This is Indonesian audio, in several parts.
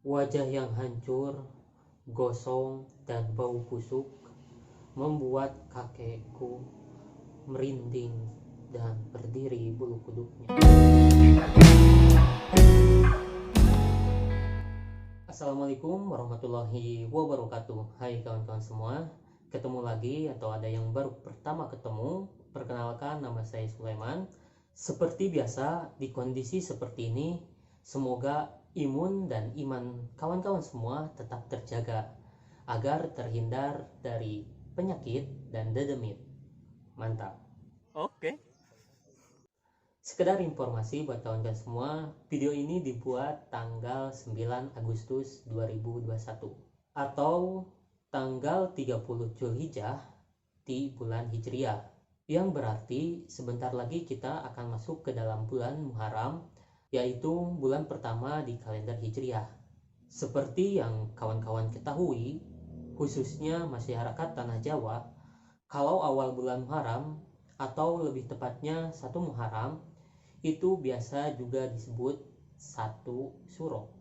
Wajah yang hancur, gosong, dan bau busuk membuat kakekku merinding dan berdiri bulu kuduknya. Assalamualaikum warahmatullahi wabarakatuh. Hai kawan-kawan semua, ketemu lagi atau ada yang baru pertama ketemu. Perkenalkan, nama saya Sulaiman. Seperti biasa, di kondisi seperti ini, semoga imun dan iman kawan-kawan semua tetap terjaga agar terhindar dari penyakit dan dedemit. Mantap. Oke. Sekedar informasi buat kawan-kawan semua, video ini dibuat tanggal 9 Agustus 2021 atau tanggal 30 Zulhijjah di bulan Hijriah, yang berarti sebentar lagi kita akan masuk ke dalam bulan Muharram, yaitu bulan pertama di kalender Hijriah. Seperti yang kawan-kawan ketahui, khususnya masyarakat Tanah Jawa, kalau awal bulan Muharram atau lebih tepatnya 1 Muharram itu biasa juga disebut 1 Suro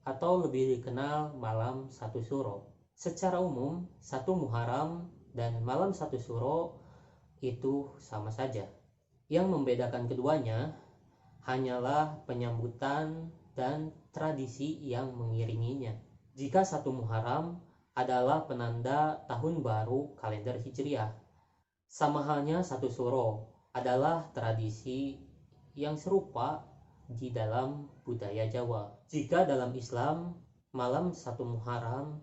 atau lebih dikenal malam 1 Suro. Secara umum 1 Muharram dan malam 1 Suro itu sama saja. Yang membedakan keduanya hanyalah penyambutan dan tradisi yang mengiringinya. Jika 1 Muharram adalah penanda tahun baru kalender Hijriah, sama halnya 1 Suro adalah tradisi yang serupa di dalam budaya Jawa. Jika dalam Islam, malam 1 Muharram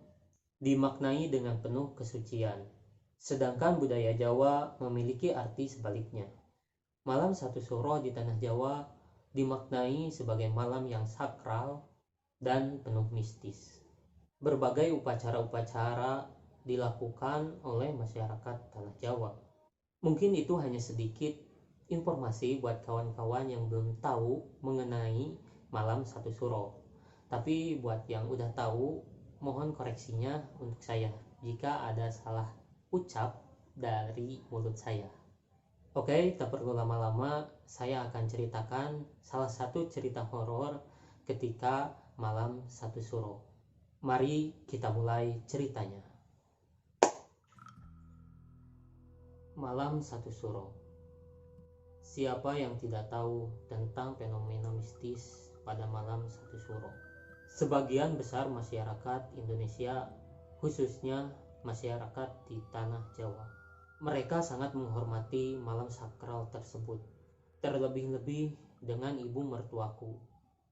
dimaknai dengan penuh kesucian, sedangkan budaya Jawa memiliki arti sebaliknya. Malam 1 Suro di Tanah Jawa dimaknai sebagai malam yang sakral dan penuh mistis. Berbagai upacara-upacara dilakukan oleh masyarakat Tanah Jawa. Mungkin itu hanya sedikit informasi buat kawan-kawan yang belum tahu mengenai malam 1 Suro. Tapi buat yang udah tahu, mohon koreksinya untuk saya jika ada salah ucap dari mulut saya. Oke, tak perlu lama-lama, saya akan ceritakan salah satu cerita horor ketika malam 1 Suro. Mari kita mulai ceritanya. Malam 1 Suro. Siapa yang tidak tahu tentang fenomena mistis pada malam 1 Suro? Sebagian besar masyarakat Indonesia, khususnya masyarakat di Tanah Jawa, mereka sangat menghormati malam sakral tersebut. Terlebih-lebih dengan ibu mertuaku.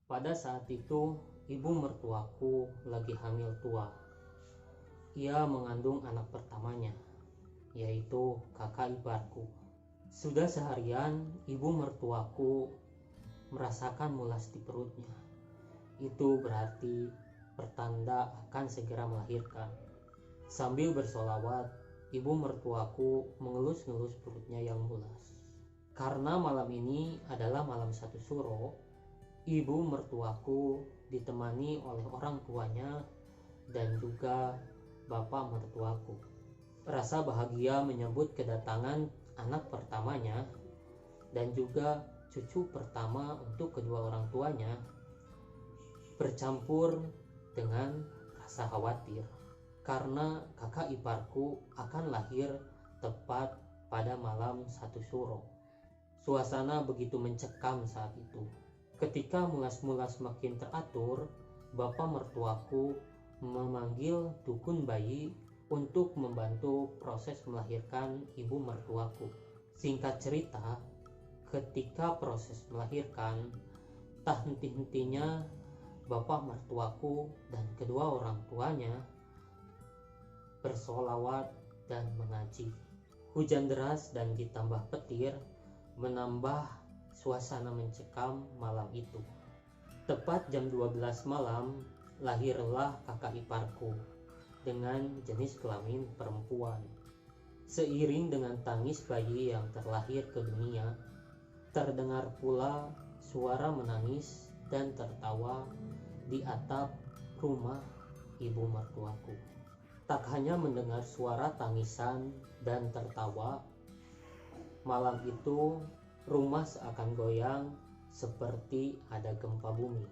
Pada saat itu, ibu mertuaku lagi hamil tua. Ia mengandung anak pertamanya, yaitu kakak iparku. Sudah seharian ibu mertuaku merasakan mulas di perutnya. Itu berarti pertanda akan segera melahirkan. Sambil bersolawat, ibu mertuaku mengelus-ngelus perutnya yang mulas. Karena malam ini adalah malam 1 Suro, ibu mertuaku ditemani oleh orang tuanya dan juga bapak mertuaku. Rasa bahagia menyambut kedatangan anak pertamanya dan juga cucu pertama untuk kedua orang tuanya bercampur dengan rasa khawatir karena kakak iparku akan lahir tepat pada malam 1 Suro. Suasana begitu mencekam saat itu. Ketika mulas-mulas makin teratur, bapak mertuaku memanggil dukun bayi untuk membantu proses melahirkan ibu mertuaku. Singkat cerita, ketika proses melahirkan, tak henti-hentinya bapak mertuaku dan kedua orang tuanya bersolawat dan mengaji. Hujan deras dan ditambah petir menambah suasana mencekam malam itu. Tepat jam 12 malam, lahirlah kakak iparku dengan jenis kelamin perempuan. Seiring dengan tangis bayi yang terlahir ke dunia, terdengar pula suara menangis dan tertawa di atap rumah ibu mertuaku. Tak hanya mendengar suara tangisan dan tertawa, malam itu rumah seakan goyang seperti ada gempa bumi.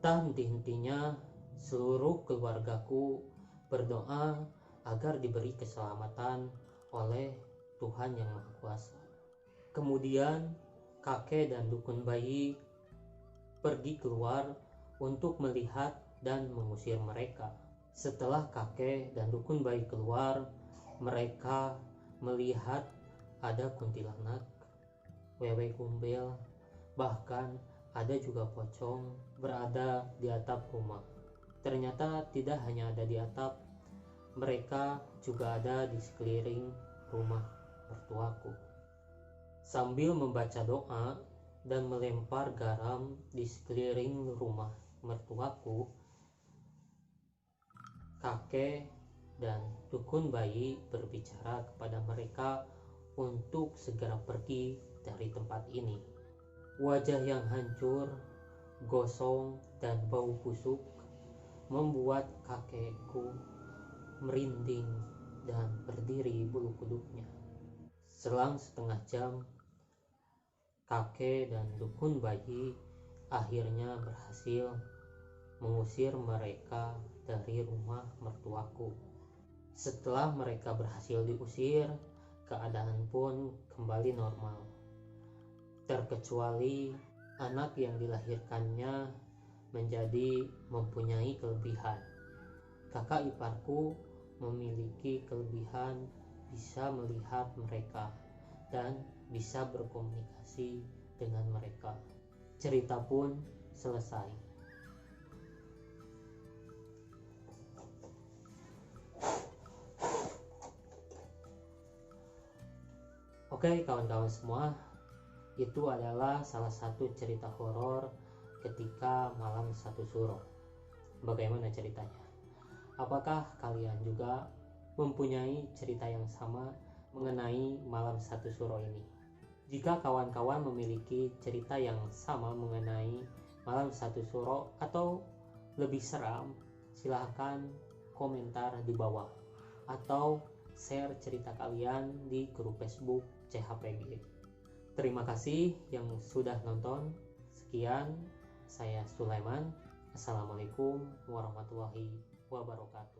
Tak henti-hentinya Seluruh keluargaku berdoa agar diberi keselamatan oleh Tuhan Yang Maha Kuasa. Kemudian kakek dan dukun bayi pergi keluar untuk melihat dan mengusir mereka. Setelah kakek dan dukun bayi keluar, mereka melihat ada kuntilanak, wewe gombel, bahkan ada juga pocong berada di atap rumah. Ternyata tidak hanya ada di atap, mereka juga ada di sekeliling rumah mertuaku. Sambil membaca doa dan melempar garam di sekeliling rumah mertuaku, kakek dan dukun bayi berbicara kepada mereka untuk segera pergi dari tempat ini. Wajah yang hancur, gosong, dan bau busuk membuat kakekku merinding dan berdiri bulu kuduknya. Selang setengah jam, kakek dan dukun bayi akhirnya berhasil mengusir mereka dari rumah mertuaku. Setelah mereka berhasil diusir, keadaan pun kembali normal. Terkecuali anak yang dilahirkannya menjadi mempunyai kelebihan. Kakak iparku memiliki kelebihan bisa melihat mereka dan bisa berkomunikasi dengan mereka. Cerita pun selesai. Oke kawan-kawan semua, itu adalah salah satu cerita horor ketika malam satu suro. Bagaimana ceritanya? Apakah kalian juga mempunyai cerita yang sama mengenai malam satu suro ini? Jika kawan-kawan memiliki cerita yang sama mengenai malam satu suro atau lebih seram, silahkan komentar di bawah atau share cerita kalian di grup Facebook CHPG. Terima kasih yang sudah nonton. Sekian, saya Sulaiman. Assalamualaikum warahmatullahi wabarakatuh.